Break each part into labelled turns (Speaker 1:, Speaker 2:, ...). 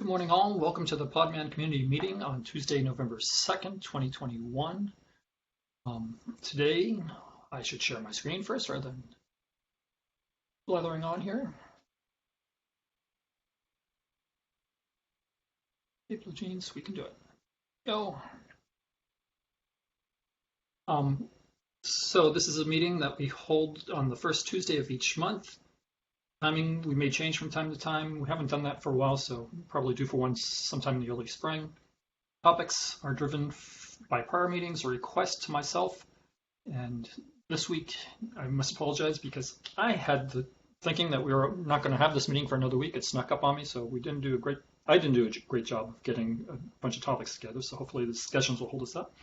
Speaker 1: Good morning, all. Welcome to the Podman Community Meeting on Tuesday, November 2nd, 2021. Today, I should share my screen first rather than blathering on here. Hey, Blue Jeans, we can do it. Go. So this is a meeting that we hold on the first Tuesday of each month. Timing, we may change from time to time. We haven't done that for a while, so probably due for one sometime in the early spring. Topics are driven by prior meetings or requests to myself. And this week, I must apologize because I had the thinking that we were not going to have this meeting for another week. It snuck up on me, so I didn't do a great job of getting a bunch of topics together. So hopefully the discussions will hold us up.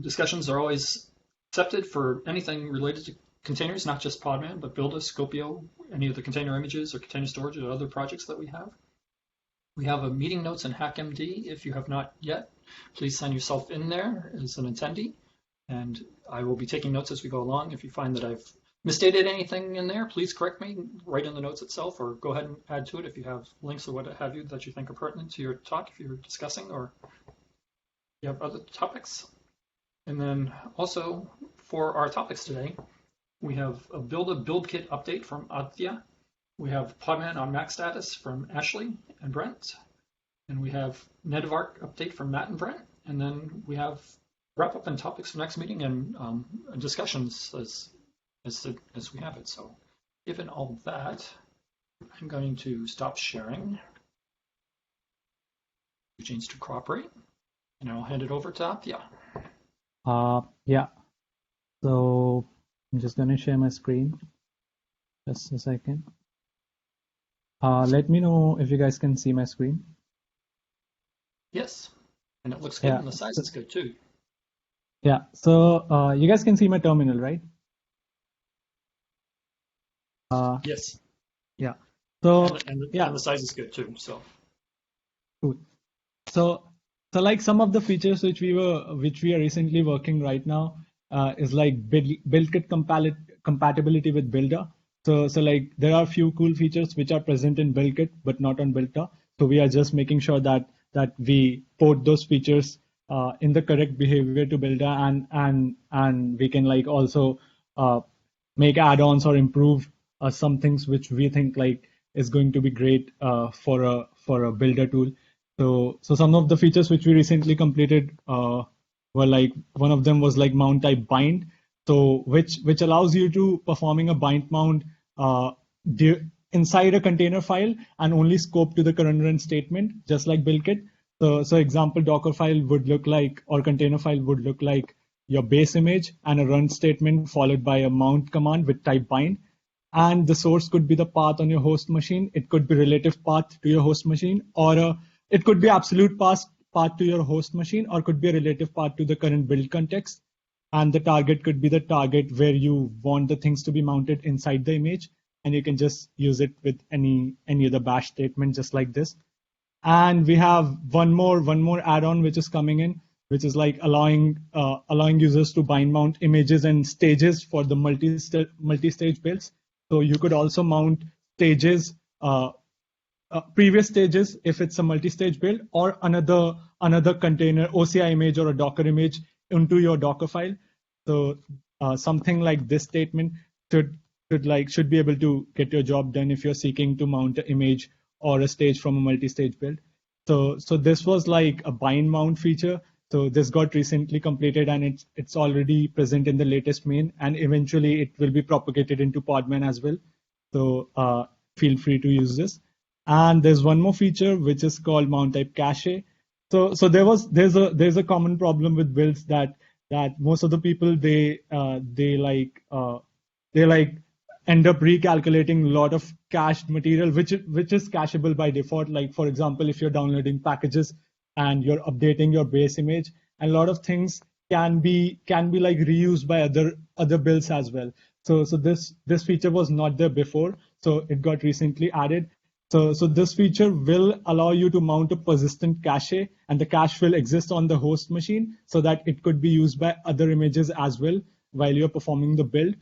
Speaker 1: Discussions are always accepted for anything related to containers, not just Podman, but Buildah, Scopio, any of the container images or container storage or other projects that we have. We have a meeting notes in HackMD. If you have not yet, please sign yourself in there as an attendee. And I will be taking notes as we go along. If you find that I've misstated anything in there, please correct me, write in the notes itself, or go ahead and add to it if you have links or what have you that you think are pertinent to your talk, if you're discussing or you have other topics. And then also for our topics today, we have a Buildah buildkit update from Aditya. We have Podman on Mac status from Ashley and Brent. And we have netavark update from Matt and Brent. And then we have wrap up and topics for next meeting and discussions as we have it. So given all that, I'm going to stop sharing. Change to cooperate. And I'll hand it over to Aditya.
Speaker 2: Yeah. So I'm just going to share my screen. Just a second. Let me know if you guys can see my screen.
Speaker 1: Yes, and it looks good, and the size is good too.
Speaker 2: Yeah, so you guys can see my terminal, right?
Speaker 1: Yes.
Speaker 2: Yeah. So
Speaker 1: and the size is good too. So.
Speaker 2: Cool. So like some of the features which we are recently working right now is like buildkit compatibility with Buildah. So like there are a few cool features which are present in buildkit but not on Buildah. So we are just making sure that we port those features in the correct behavior to Buildah, and we can like also make add-ons or improve some things which we think like is going to be great for a Buildah tool. So some of the features which we recently completed were like, one of them was like mount type bind, so which allows you to performing a bind mount inside a container file and only scope to the current run statement, just like buildkit. So example Docker file would look like, or container file would look like your base image and a run statement followed by a mount command with type bind. And the source could be the path on your host machine. It could be relative path to your host machine, or it could be absolute path to your host machine, or could be a relative path to the current build context. And the target could be the target where you want the things to be mounted inside the image. And you can just use it with any other bash statement, just like this. And we have one more add-on which is coming in, which is like allowing users to bind mount images and stages for the multi-stage builds. So you could also mount stages, previous stages if it's a multi-stage build, or another container OCI image or a Docker image into your Docker file. So something like this statement should be able to get your job done if you're seeking to mount an image or a stage from a multi-stage build. So this was like a bind mount feature. So this got recently completed, and it's already present in the latest main, and eventually it will be propagated into Podman as well. So feel free to use this. And there's one more feature which is called mount type cache. So there's a common problem with builds that most of the people they end up recalculating a lot of cached material which is cacheable by default. Like for example, if you're downloading packages and you're updating your base image, and a lot of things can be like reused by other builds as well. So this feature was not there before, so it got recently added. So this feature will allow you to mount a persistent cache, and the cache will exist on the host machine so that it could be used by other images as well while you're performing the build.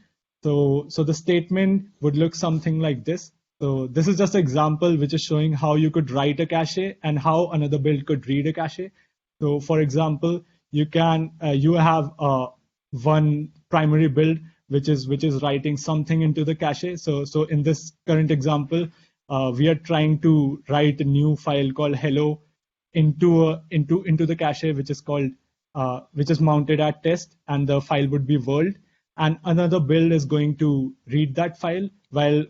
Speaker 2: So the statement would look something like this. So this is just an example which is showing how you could write a cache and how another build could read a cache. So for example, you have one primary build which is writing something into the cache. So in this current example, we are trying to write a new file called hello into the cache, which is mounted at test, and the file would be world. And another build is going to read that file while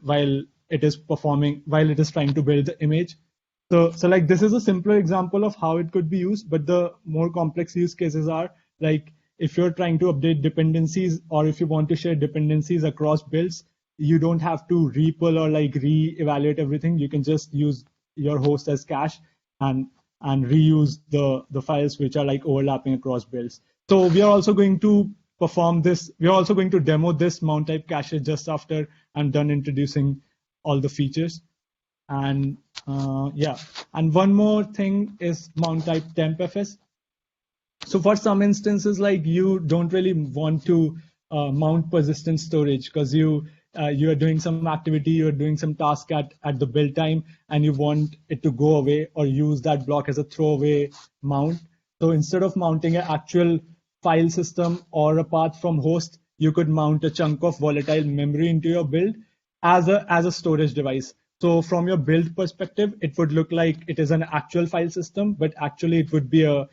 Speaker 2: it is trying to build the image. So like this is a simpler example of how it could be used, but the more complex use cases are like if you're trying to update dependencies or if you want to share dependencies across builds, you don't have to repull or like re-evaluate everything. You can just use your host as cache and reuse the files which are like overlapping across builds. So we are also going to perform this. We are also going to demo this mount type cache just after I'm done introducing all the features. And and one more thing is mount type tempfs. So for some instances, like you don't really want to mount persistent storage because you are doing some activity, you're doing some task at the build time, and you want it to go away or use that block as a throwaway mount. So instead of mounting an actual file system or a path from host, you could mount a chunk of volatile memory into your build as a storage device. So from your build perspective, it would look like it is an actual file system, but actually it would be a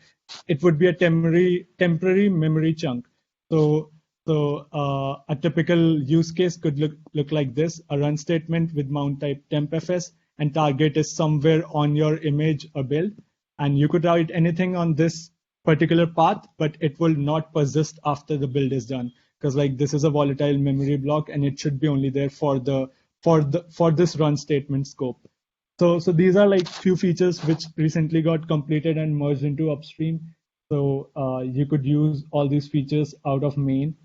Speaker 2: temporary memory chunk. So a typical use case could look like this: a run statement with mount type tempfs, and target is somewhere on your image or build, and you could write anything on this particular path, but it will not persist after the build is done because like this is a volatile memory block and it should be only there for this run statement scope. So these are like few features which recently got completed and merged into upstream. So you could use all these features out of main.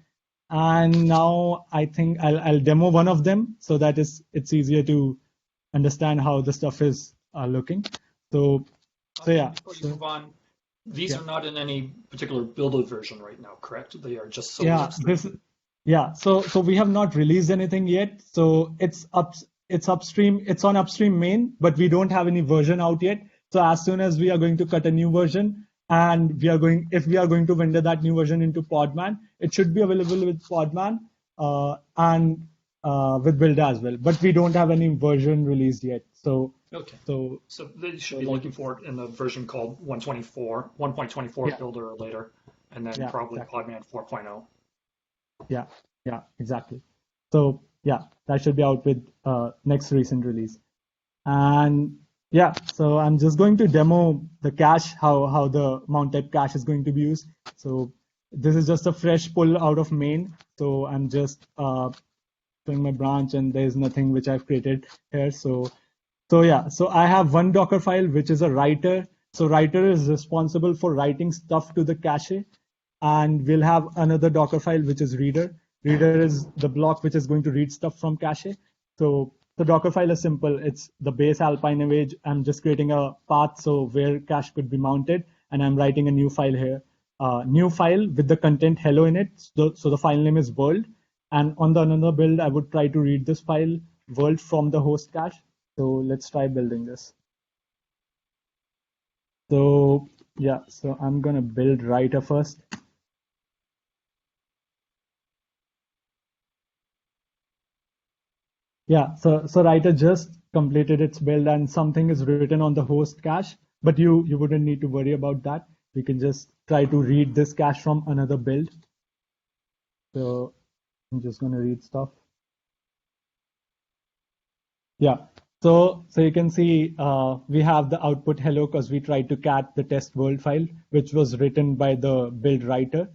Speaker 2: And now I think I'll demo one of them so that it's easier to understand how the stuff is looking. So yeah.
Speaker 1: Before you move on, these are not in any particular Buildah version right now, correct? They are just
Speaker 2: so we have not released anything yet. So it's upstream. It's on upstream main, but we don't have any version out yet. So as soon as we are going to cut a new version, and if we are going to render that new version into Podman, it should be available with Podman and with Buildah as well. But we don't have any version released yet. So
Speaker 1: they should be looking for it in the version called 1.24 Buildah or later, and then probably exactly. Podman 4.0.
Speaker 2: Yeah, exactly. So yeah, that should be out with next recent release. And yeah, so I'm just going to demo the cache, how the mount type cache is going to be used. So this is just a fresh pull out of main. So I'm just showing my branch, and there's nothing which I've created here. So I have one Docker file which is a writer. So writer is responsible for writing stuff to the cache, and we'll have another Docker file which is reader. Reader is the block which is going to read stuff from cache. So the Docker file is simple. It's the base Alpine image. I'm just creating a path so where cache could be mounted, and I'm writing a new file here. New file with the content hello in it. So the file name is world. And on the another build, I would try to read this file world from the host cache. So let's try building this. So yeah, so I'm gonna build writer first. Yeah, so writer just completed its build and something is written on the host cache, but you wouldn't need to worry about that. We can just try to read this cache from another build. So I'm just going to read stuff. Yeah, so you can see we have the output hello because we tried to cat the test world file, which was written by the build writer.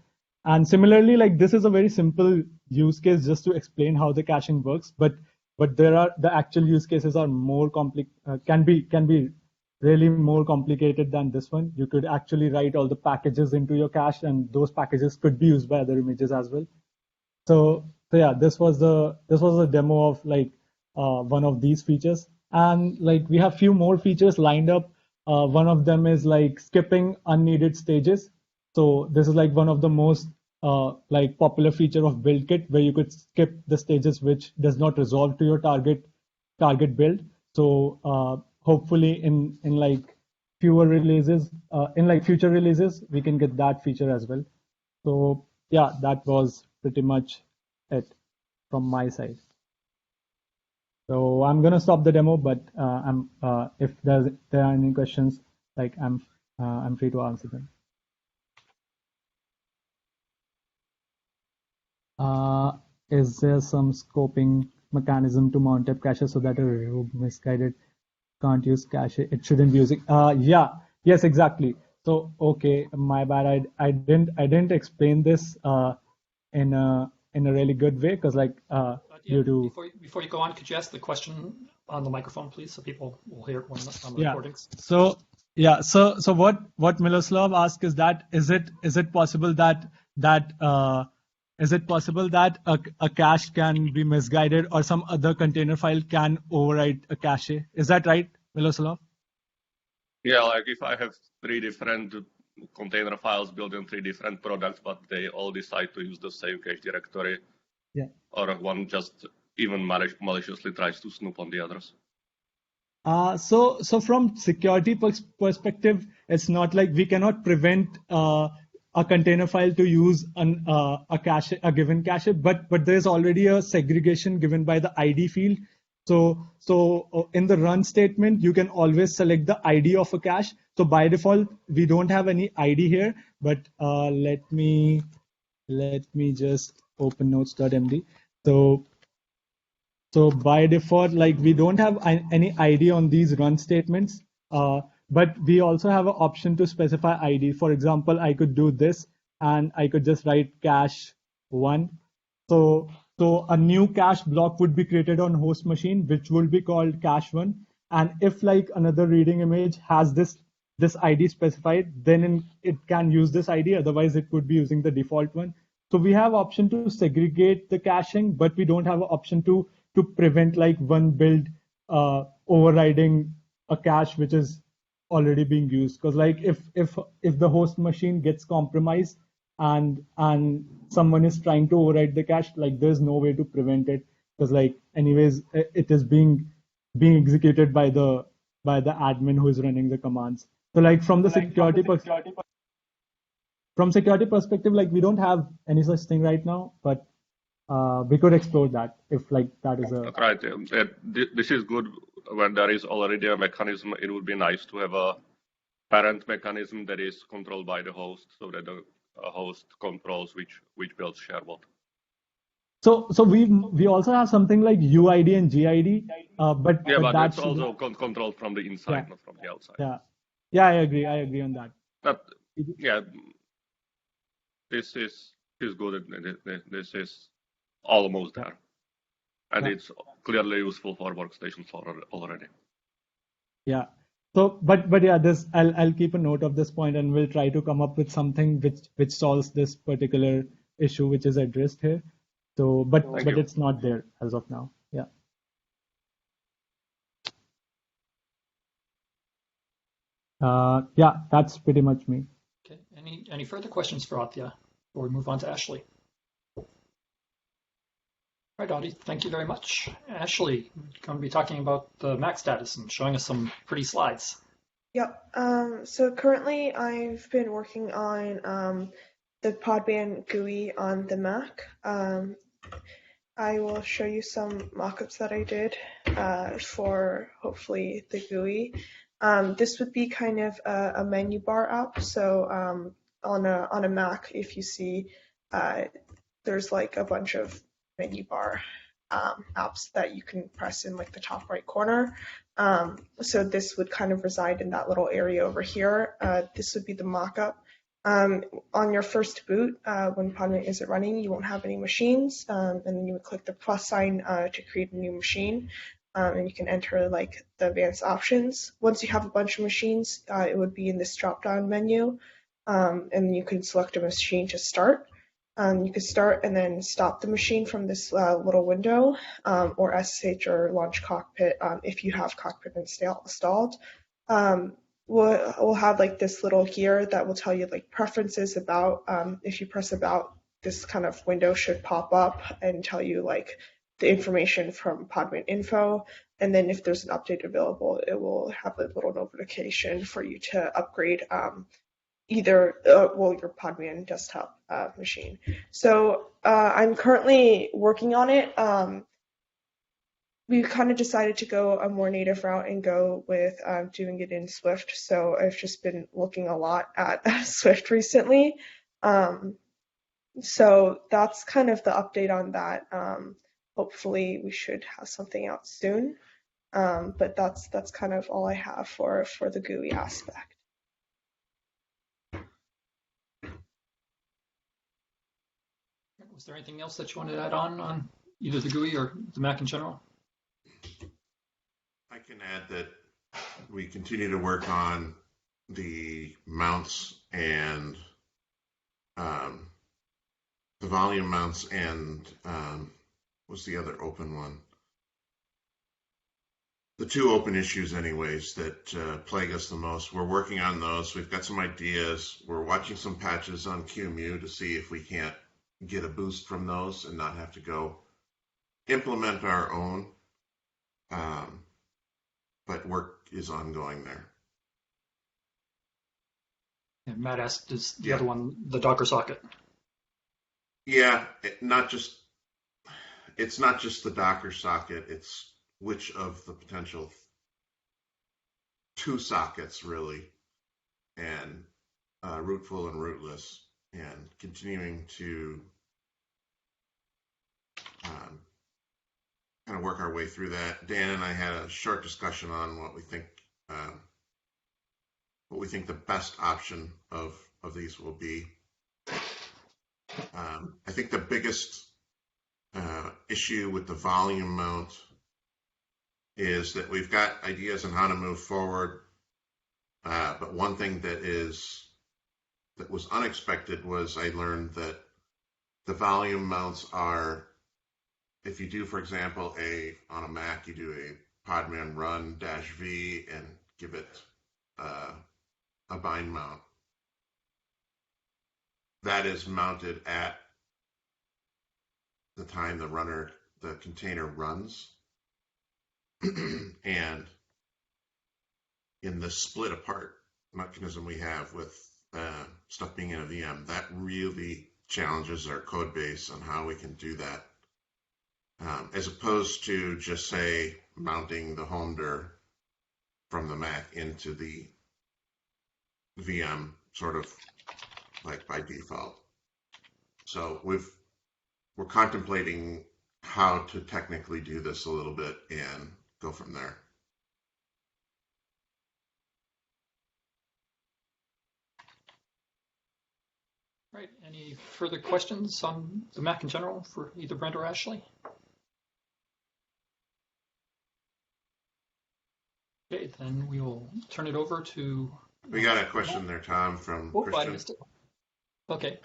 Speaker 2: And similarly, like this is a very simple use case just to explain how the caching works, but the actual use cases are more can be really more complicated than this one. You could actually write all the packages into your cache, and those packages could be used by other images as well. So yeah, this was a demo of like one of these features, and like we have few more features lined up. One of them is like skipping unneeded stages. So this is like one of the most like popular feature of BuildKit, where you could skip the stages which does not resolve to your target target build. So hopefully in like fewer releases, in like future releases, we can get that feature as well. So yeah, that was pretty much it from my side. So I'm gonna stop the demo, but if there are any questions, like I'm free to answer them. Is there some scoping mechanism to mount up cache so that a rogue misguided can't use cache? It shouldn't be using. Yeah, yes, exactly. So okay, my bad. I didn't explain this in a really good way because like due to
Speaker 1: before you go on, could you ask the question on the microphone, please, so people will hear it on the
Speaker 2: yeah.
Speaker 1: recordings?
Speaker 2: So yeah, so what Miloslav asked is that is it possible that a cache can be misguided or some other container file can override a cache? Is that right, Miloslav?
Speaker 3: Yeah, like if I have 3 different container files built in 3 different products, but they all decide to use the same cache directory,
Speaker 2: yeah,
Speaker 3: or one just even maliciously tries to snoop on the others.
Speaker 2: So from security perspective, it's not like we cannot prevent a container file to use a cache, a given cache, but there's already a segregation given by the ID field. So in the run statement, you can always select the ID of a cache. So by default, we don't have any ID here, but let me just open notes.md. So by default, like we don't have any ID on these run statements, but we also have an option to specify ID. For example, I could do this and I could just write cache 1. So a new cache block would be created on host machine, which will be called cache 1. And if like another reading image has this ID specified, then it can use this ID. Otherwise, it would be using the default one. So we have option to segregate the caching, but we don't have an option to prevent like one build overriding a cache which is already being used. Because like if the host machine gets compromised and someone is trying to override the cache, like there's no way to prevent it because like anyways it is being executed by the admin who is running the commands. So like from the security perspective, like we don't have any such thing right now, but we could explore that if like that is a
Speaker 3: right. This is good when there is already a mechanism. It would be nice to have a parent mechanism that is controlled by the host, so that the host controls which builds share what.
Speaker 2: So we also have something like UID and GID, but
Speaker 3: that's also controlled from the inside, not from the outside.
Speaker 2: Yeah, I agree on that.
Speaker 3: But yeah, this is good. This is almost there, and it's clearly useful for workstations already. Yeah.
Speaker 2: So, but yeah, this I'll keep a note of this point, and we'll try to come up with something which solves this particular issue which is addressed here. So, but it's not there as of now. Yeah. Yeah, that's pretty much me.
Speaker 1: Okay. Any further questions for Atya before we move on to Ashley? All right, Audie, thank you very much. Ashley, you're going to be talking about the Mac status and showing us some pretty slides.
Speaker 4: Yep. So currently I've been working on the Podman GUI on the Mac. I will show you some mockups that I did for hopefully the GUI. This would be kind of a menu bar app. So on a Mac, if you see, there's like a bunch of menu bar apps that you can press in like the top right corner. So this would kind of reside in that little area over here. This would be the mockup. On your first boot, when Podman isn't running, you won't have any machines, and then you would click the plus sign to create a new machine, and you can enter like the advanced options. Once you have a bunch of machines, it would be in this drop-down menu, and you can select a machine to start. You could start and then stop the machine from this little window, or SSH or launch Cockpit if you have Cockpit installed. We'll have like this little gear that will tell you like preferences about. If you press about, this kind of window should pop up and tell you like the information from Podman info. And then if there's an update available, it will have a little notification for you to upgrade either your Podman desktop machine. So I'm currently working on it. We kind of decided to go a more native route and go with doing it in Swift. So I've just been looking a lot at Swift recently. So that's kind of the update on that. Hopefully we should have something out soon. But that's kind of all I have for the GUI aspect.
Speaker 1: Was there anything else that you wanted to add on either the GUI or the Mac in general?
Speaker 5: I can add that we continue to work on the mounts and the volume mounts and what's the other open one? The two open issues anyways that plague us the most. We're working on those. We've got some ideas. We're watching some patches on QEMU to see if we can't get a boost from those and not have to go implement our own. But work is ongoing there.
Speaker 1: And Matt asked, is the other one the Docker socket?
Speaker 5: Yeah, it's not just the Docker socket. It's which of the potential two sockets really, and rootful and rootless, and continuing to kind of work our way through that. Dan and I had a short discussion on what we think the best option of these will be. I think the biggest issue with the volume mount is that we've got ideas on how to move forward, but one thing that was unexpected was I learned that the volume mounts are, if you do, for example, on a Mac, you do a Podman run -v and give it a bind mount. That is mounted at the time the container runs. And in the split apart mechanism we have with stuff being in a VM, that really challenges our code base on how we can do that. As opposed to just say mounting the home dir from the Mac into the VM sort of like by default. So we're contemplating how to technically do this a little bit and go from there.
Speaker 1: Right. Any further questions on the Mac in general for either Brent or Ashley? Okay, then we will turn it over to.
Speaker 5: We got a question there, Tom, from Christian.
Speaker 1: I missed it. Okay.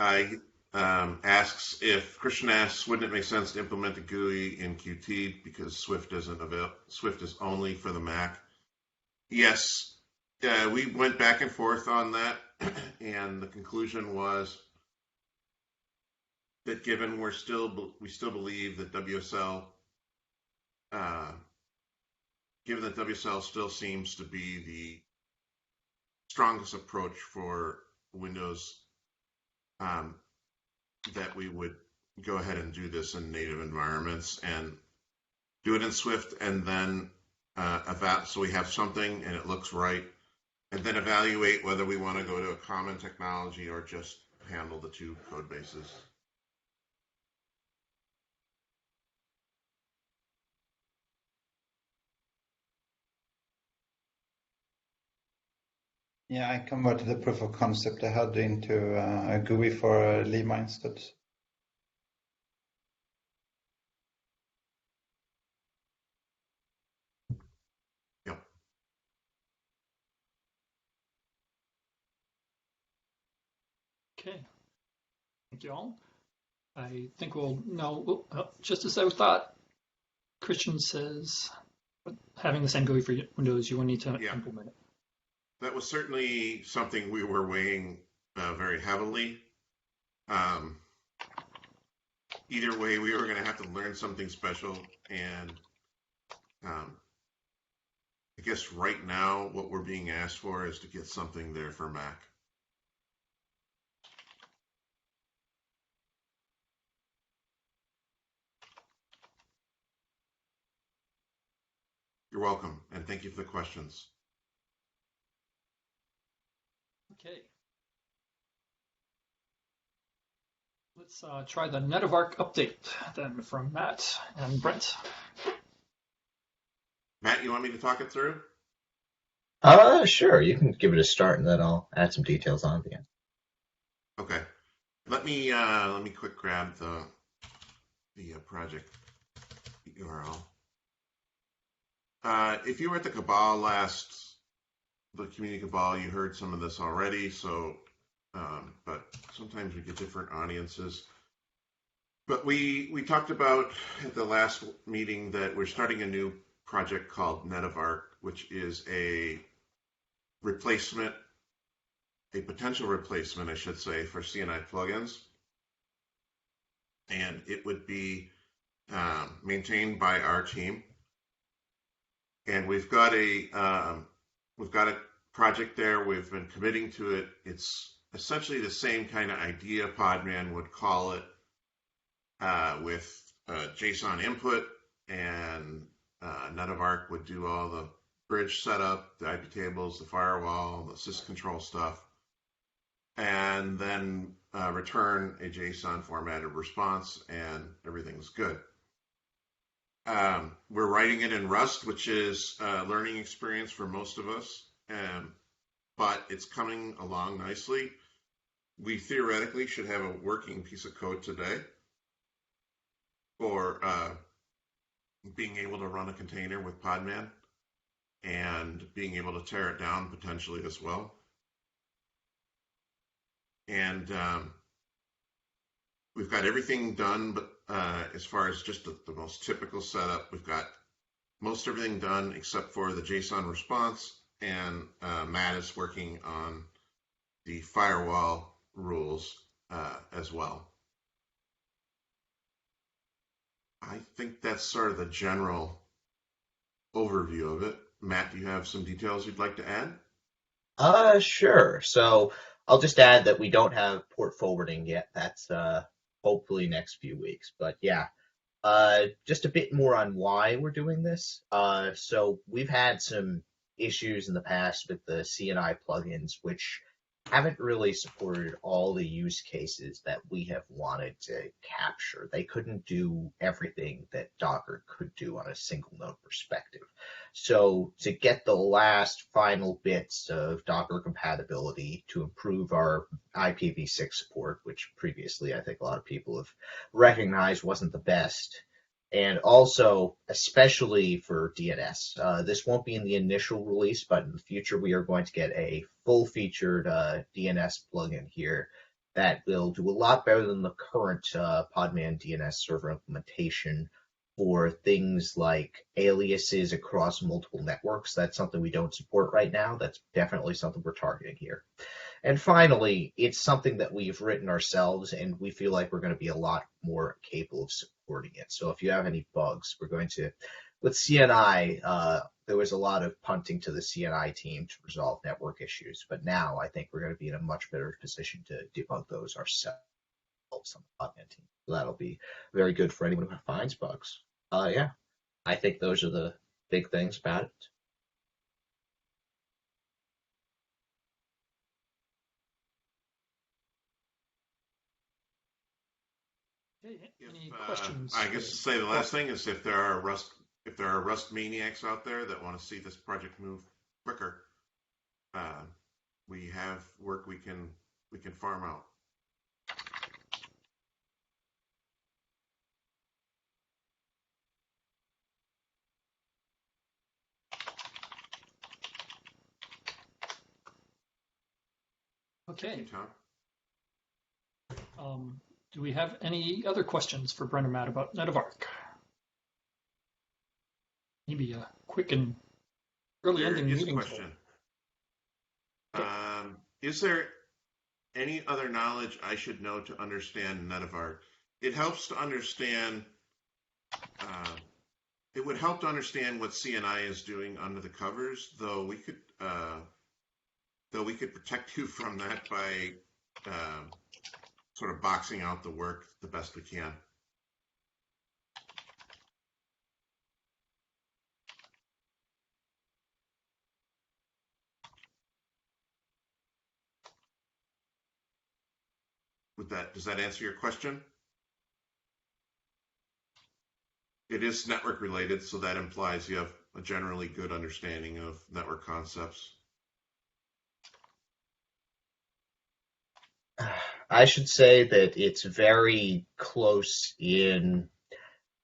Speaker 5: Christian asks, wouldn't it make sense to implement the GUI in Qt because Swift is only for the Mac? Yes, we went back and forth on that, and the conclusion was that given we still believe that WSL, given that WSL still seems to be the strongest approach for Windows, that we would go ahead and do this in native environments and do it in Swift, and then so we have something and it looks right, and then evaluate whether we want to go to a common technology or just handle the two code bases.
Speaker 6: Yeah, I converted the proof of concept I had into a GUI for Lima instead.
Speaker 5: Yep.
Speaker 1: Okay. Thank you all. I think we'll know, just as I thought, Christian says, having the same GUI for Windows, you will need to implement it.
Speaker 5: That was certainly something we were weighing very heavily. either way, we were going to have to learn something special. And I guess right now, what we're being asked for is to get something there for Mac. You're welcome, and thank you for the questions.
Speaker 1: Okay. Let's try the netavark update then from Matt and Brent.
Speaker 5: Matt, you want me to talk it through?
Speaker 7: Sure. You can give it a start, and then I'll add some details on the end.
Speaker 5: Okay. Let me quick grab the project URL. If you were at the Cabal the community Cabal, you heard some of this already. So, but sometimes we get different audiences. But we talked about at the last meeting that we're starting a new project called netavark, which is a potential replacement, I should say, for CNI plugins. And it would be maintained by our team. And we've got a project there. We've been committing to it. It's essentially the same kind of idea Podman would call it, with JSON input, and netavark would do all the bridge setup, the IP tables, the firewall, the syscontrol stuff, and then return a JSON formatted response, and everything's good. We're writing it in Rust, which is a learning experience for most of us, but it's coming along nicely. We theoretically should have a working piece of code today for being able to run a container with Podman and being able to tear it down potentially as well. And we've got everything done, but as far as just the most typical setup, we've got most everything done except for the JSON response, and Matt is working on the firewall rules as well. I think that's sort of the general overview of it. Matt, do you have some details you'd like to add?
Speaker 7: Sure. So I'll just add that we don't have port forwarding yet. That's hopefully next few weeks. But yeah, just a bit more on why we're doing this. So we've had some issues in the past with the CNI plugins, which haven't really supported all the use cases that we have wanted to capture. They couldn't do everything that Docker could do on a single node perspective. So to get the last final bits of Docker compatibility to improve our IPv6 support, which previously I think a lot of people have recognized wasn't the best, and also, especially for DNS, this won't be in the initial release, but in the future we are going to get a full-featured DNS plugin here that will do a lot better than the current Podman DNS server implementation for things like aliases across multiple networks. That's something we don't support right now. That's definitely something we're targeting here. And finally, it's something that we've written ourselves, and we feel like we're going to be a lot more capable of supporting it. So if you have any bugs, we're going to, with CNI, there was a lot of punting to the CNI team to resolve network issues, but now I think we're going to be in a much better position to debug those ourselves on the Podman team. So that'll be very good for anyone who finds bugs. Yeah, I think those are the big things about it.
Speaker 1: Any questions?
Speaker 5: I guess to say the last thing is if there are Rust maniacs out there that want to see this project move quicker, we have work we can farm out.
Speaker 1: Okay.
Speaker 5: Tom?
Speaker 1: Do we have any other questions for Brent or Matt about netavark? Maybe a quick and early ending meeting.
Speaker 5: Question. Is there any other knowledge I should know to understand netavark? it helps to understand. It would help to understand what CNI is doing under the covers, though we could protect you from that by sort of boxing out the work the best we can. Does that answer your question? It is network related, so that implies you have a generally good understanding of network concepts.
Speaker 7: I should say that it's very close in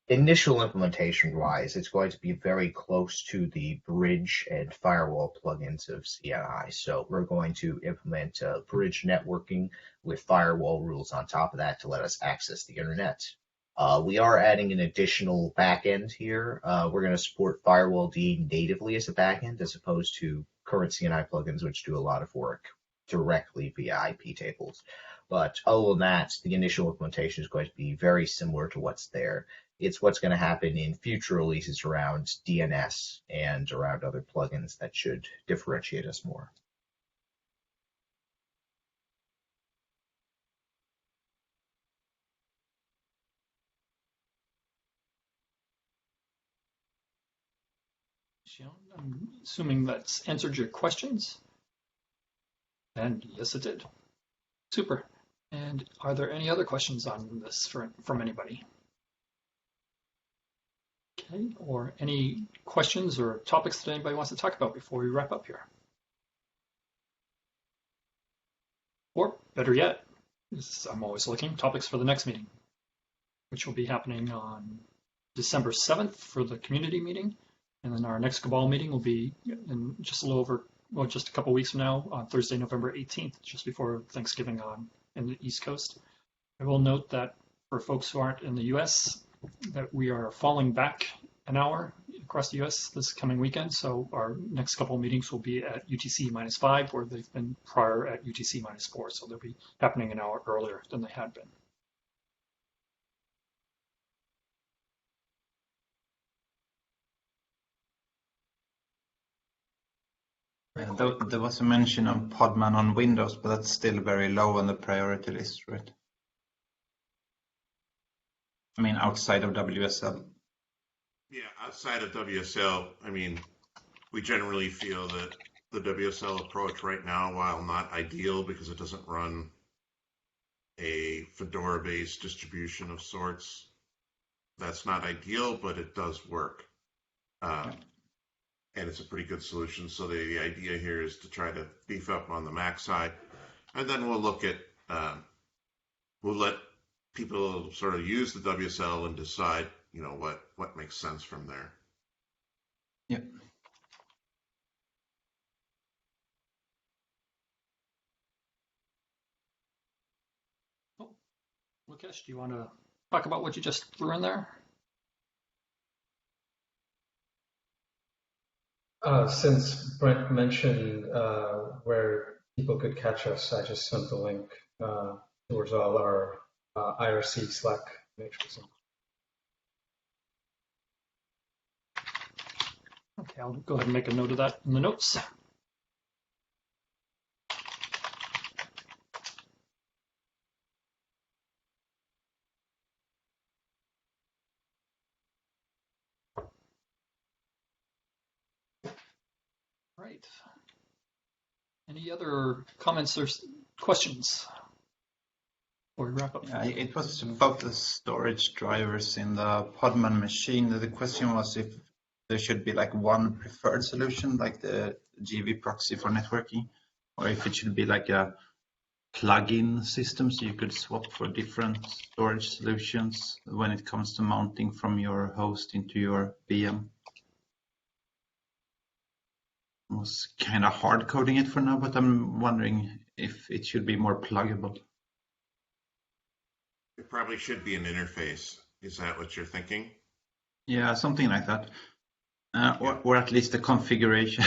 Speaker 7: initial implementation wise. It's going to be very close to the bridge and firewall plugins of CNI. So we're going to implement bridge networking with firewall rules on top of that to let us access the internet. We are adding an additional backend here. We're going to support Firewall D natively as a backend as opposed to current CNI plugins, which do a lot of work directly via IP tables. But other than that, the initial implementation is going to be very similar to what's there. It's what's going to happen in future releases around DNS and around other plugins that should differentiate us more.
Speaker 1: I'm assuming that's answered your questions. And yes, it did. Super. And are there any other questions on this from anybody? Okay, or any questions or topics that anybody wants to talk about before we wrap up here? Or better yet, I'm always looking, topics for the next meeting, which will be happening on December 7th for the community meeting. And then our next Cabal meeting will be in just a little over, well, just a couple weeks from now on Thursday, November 18th, just before Thanksgiving in the East Coast. I will note that for folks who aren't in the US, that we are falling back an hour across the US this coming weekend. So our next couple of meetings will be at UTC -5, where they've been prior at UTC -4. So they'll be happening an hour earlier than they had been.
Speaker 6: There was a mention of Podman on Windows, but that's still very low on the priority list, right? I mean, outside of WSL.
Speaker 5: Yeah, outside of WSL, I mean, we generally feel that the WSL approach right now, while not ideal because it doesn't run a Fedora-based distribution of sorts, that's not ideal, but it does work. And it's a pretty good solution. So the idea here is to try to beef up on the Mac side. And then we'll look at, we'll let people sort of use the WSL and decide, you know, what makes sense from there.
Speaker 6: Yep.
Speaker 1: Oh, Lukesh, do you want to talk about what you just threw in there?
Speaker 8: Since Brent mentioned where people could catch us, I just sent the link towards all our IRC Slack matrices.
Speaker 1: Okay, I'll go ahead and make a note of that in the notes. Right. Any other comments or questions before we wrap up?
Speaker 6: Yeah, it was about the storage drivers in the Podman machine. The question was if there should be like one preferred solution, like the GV proxy for networking, or if it should be like a plug-in system so you could swap for different storage solutions when it comes to mounting from your host into your VM. I was kind of hard coding it for now, but I'm wondering if it should be more pluggable.
Speaker 5: It probably should be an interface. Is that what you're thinking?
Speaker 6: Yeah, something like that. Or at least a configuration.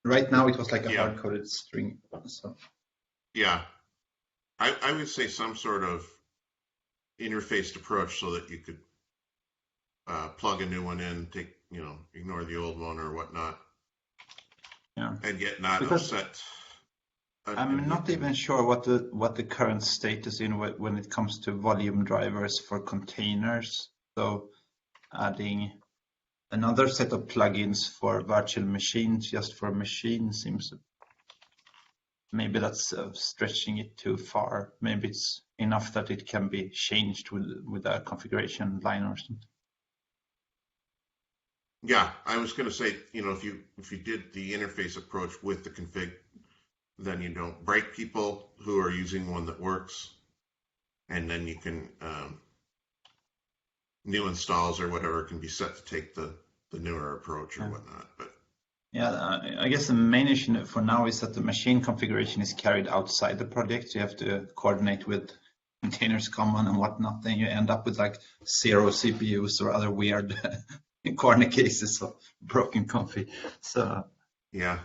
Speaker 6: Right now it was like a hard-coded string. So.
Speaker 5: Yeah. I would say some sort of interfaced approach so that you could plug a new one in, take, ignore the old one or whatnot.
Speaker 6: Yeah.
Speaker 5: And yet not
Speaker 6: Because
Speaker 5: upset.
Speaker 6: I'm not even sure what the current status in when it comes to volume drivers for containers. So adding another set of plugins for virtual machines just for machines seems maybe that's stretching it too far. Maybe it's enough that it can be changed with a configuration line or something.
Speaker 5: Yeah, I was going to say, if you did the interface approach with the config, then you don't break people who are using one that works, and then you can new installs or whatever can be set to take the newer approach or whatnot. But
Speaker 6: yeah, I guess the main issue for now is that the machine configuration is carried outside the project. You have to coordinate with containers common and whatnot. Then you end up with like 0 CPUs or other weird corner cases of broken config. So
Speaker 5: yeah,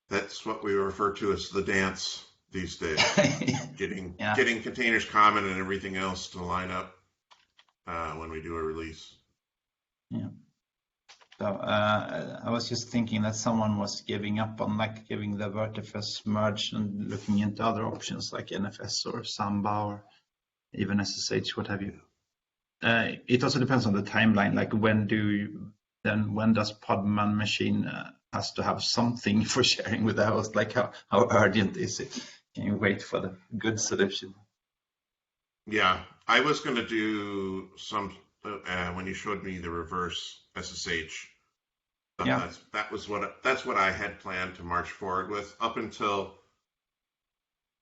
Speaker 5: that's what we refer to as the dance these days. getting containers common and everything else to line up when we do a release.
Speaker 6: Yeah. So I was just thinking that someone was giving up on giving the VertiFS merge and looking into other options like NFS or Samba or even SSH, what have you. It also depends on the timeline. Like when does Podman machine has to have something for sharing with the host? Like how urgent is it? Can you wait for the good solution? I
Speaker 5: was going to do some when you showed me the reverse SSH. That's what I had planned to march forward with up until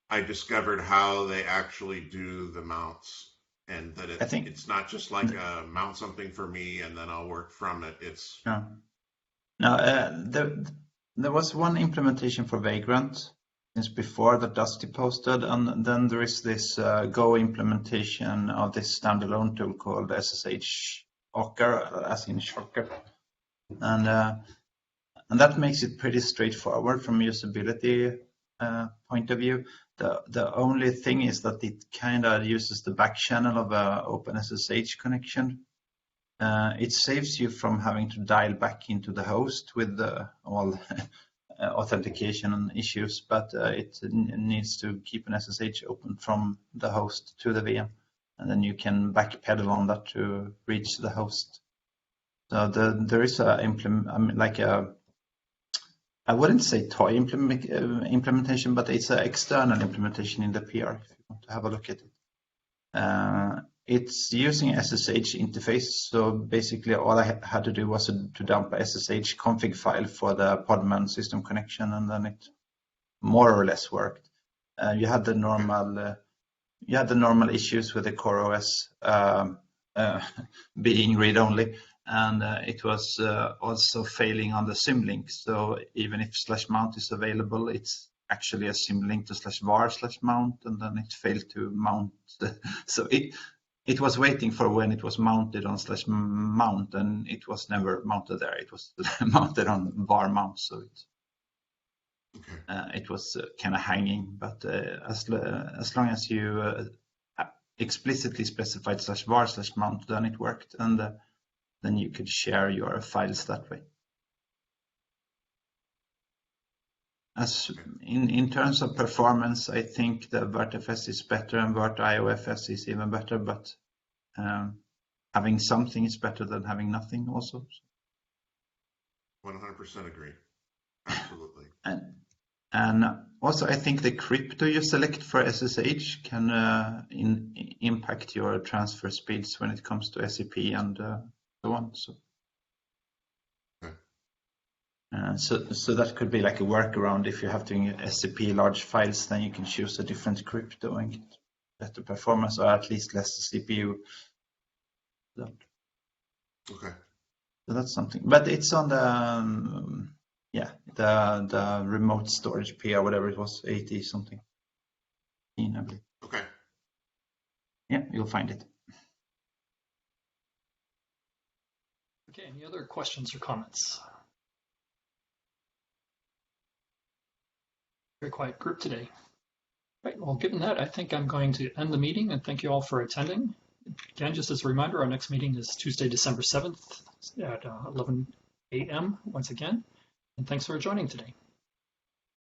Speaker 5: I discovered how they actually do the mounts, and that it's not just like mount something for me and then I'll work from it. It's
Speaker 6: there was one implementation for Vagrant since before that Dusty posted, and then there is this Go implementation of this standalone tool called SSH Ocker, as in Shocker, and that makes it pretty straightforward from usability point of view. The only thing is that it kind of uses the back channel of a OpenSSH connection. It saves you from having to dial back into the host with all authentication and issues, but it needs to keep an SSH open from the host to the VM, and then you can backpedal on that to reach the host. So there is I wouldn't say toy implementation, but it's an external implementation in the PR if you want to have a look at it. It's using SSH interface, so basically all I had to do was to dump a SSH config file for the Podman system connection, and then it more or less worked. You had the normal issues with the CoreOS being read-only, and it was also failing on the symlink. So even if /mount is available, it's actually a symlink to /var/mount, and then it failed to mount. So it was waiting for when it was mounted on /mount, and it was never mounted there. It was mounted on var mount, so it was kind of hanging. But as long as you explicitly specified /var/mount, then it worked, and then you could share your files that way. As in terms of performance, I think the VertFS is better and VertIOFS is even better, but having something is better than having nothing also.
Speaker 5: 100% agree. Absolutely.
Speaker 6: And also, I think the crypto you select for SSH can impact your transfer speeds when it comes to SEP and so on. So that could be like a workaround. If you have to SCP large files, then you can choose a different crypto and get better performance, or at least less CPU. So that's something. But it's on the the remote storage PR, whatever it was, 80 something. I believe.
Speaker 5: Okay.
Speaker 6: Yeah, you'll find it.
Speaker 1: Okay, any other questions or comments? Very quiet group today. Right, well, given that, I think I'm going to end the meeting and thank you all for attending. Again, just as a reminder, our next meeting is Tuesday, December 7th at 11 a.m. once again. And thanks for joining today.